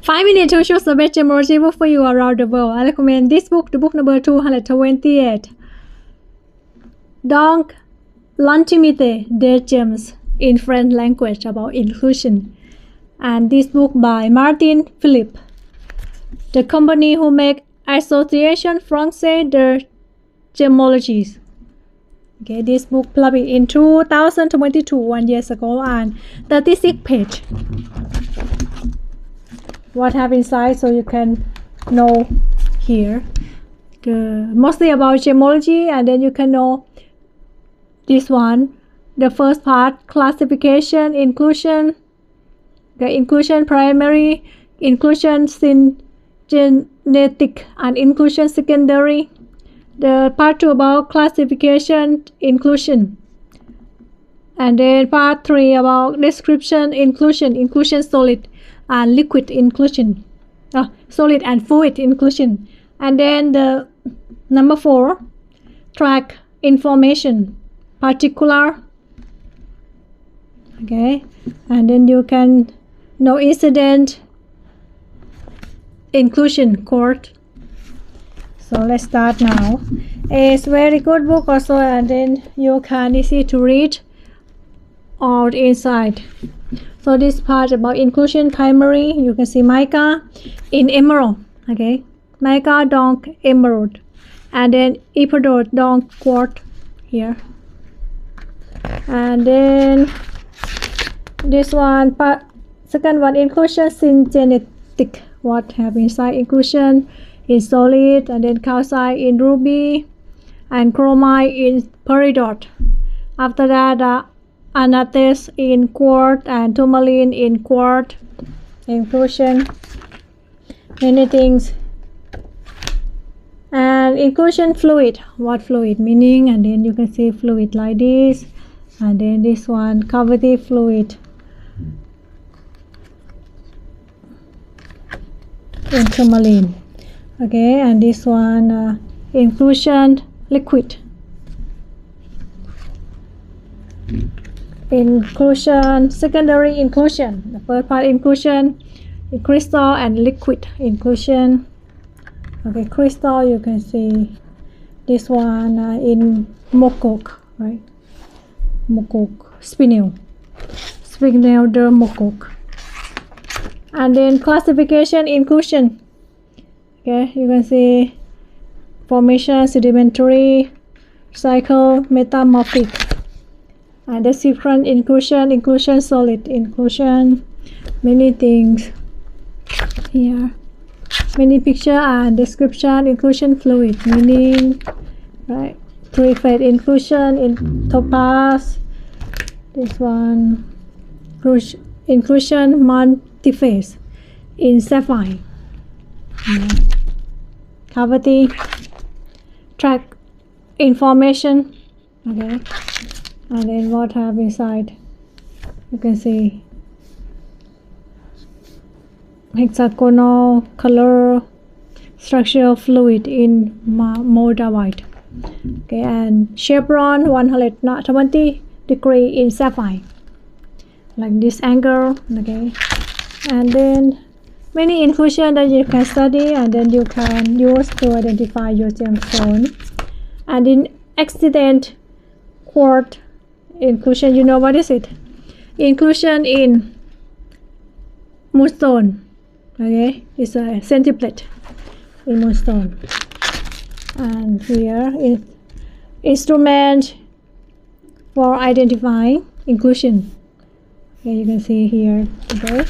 5 minutes to choose the best gemology book for you around the world. I recommend this book, the book number 228. Donc, l'intimite'DesGemmes in French language about inclusion. And this book by Martin Philippe, the company who make Association Française de Gemology. Okay, this book published in 2022, 1 year ago, and 36 pages. What have inside, so you can know here. Mostly about gemology, and then you can know this one. The first part, classification, inclusion. The inclusion primary, inclusion genetic, and inclusion secondary. The part 2 about classification, inclusion. And then part 3 about description, inclusion solid and liquid inclusion. Solid and fluid inclusion. And then the number 4, track information, particular. Okay, and then you can know incident, inclusion, court. So let's start now. It's very good book also, and then you can easy to read all inside. So this part about inclusion primary, you can see mica in emerald. Okay, mica, donc, emerald, and then epidote, donc, quartz here. And then this one, second one, inclusion genetic. What have inside inclusion in solid, and then calcite in ruby, and chromite in peridot. After that, anatase in quartz and tourmaline in quartz. Inclusion, many things. And inclusion fluid, what fluid meaning, and then you can see fluid like this, and then this one, cavity fluid in tourmaline. Okay, and this one, inclusion liquid, inclusion secondary inclusion. The first part inclusion in crystal and liquid inclusion. Okay, crystal, you can see this one in mocoke, right? Mocoke, spinel de mocoke. And then classification, inclusion. Okay, you can see formation, sedimentary, cycle, metamorphic. And the different inclusion solid, inclusion, many things here. Many picture and description, inclusion fluid, meaning, right? Three-phase inclusion in topaz. This one, inclusion multi-phase in sapphire. Cavity, track information. Okay, and then what have inside, you can see hexagonal color, structural fluid in moldavite. Okay, and chevron 120 degree in sapphire, like this angle. Okay, and then many inclusion that you can study, and then you can use to identify your gemstone. And in accident quartz inclusion, you know what is it? Inclusion in moonstone. Okay, it's a centiplate in moonstone. And here is instrument for identifying inclusion. Okay, you can see here. Okay,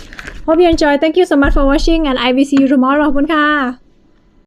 hope you enjoy. Thank you so much for watching, and I will see you tomorrow. ขอบคุณค่ะ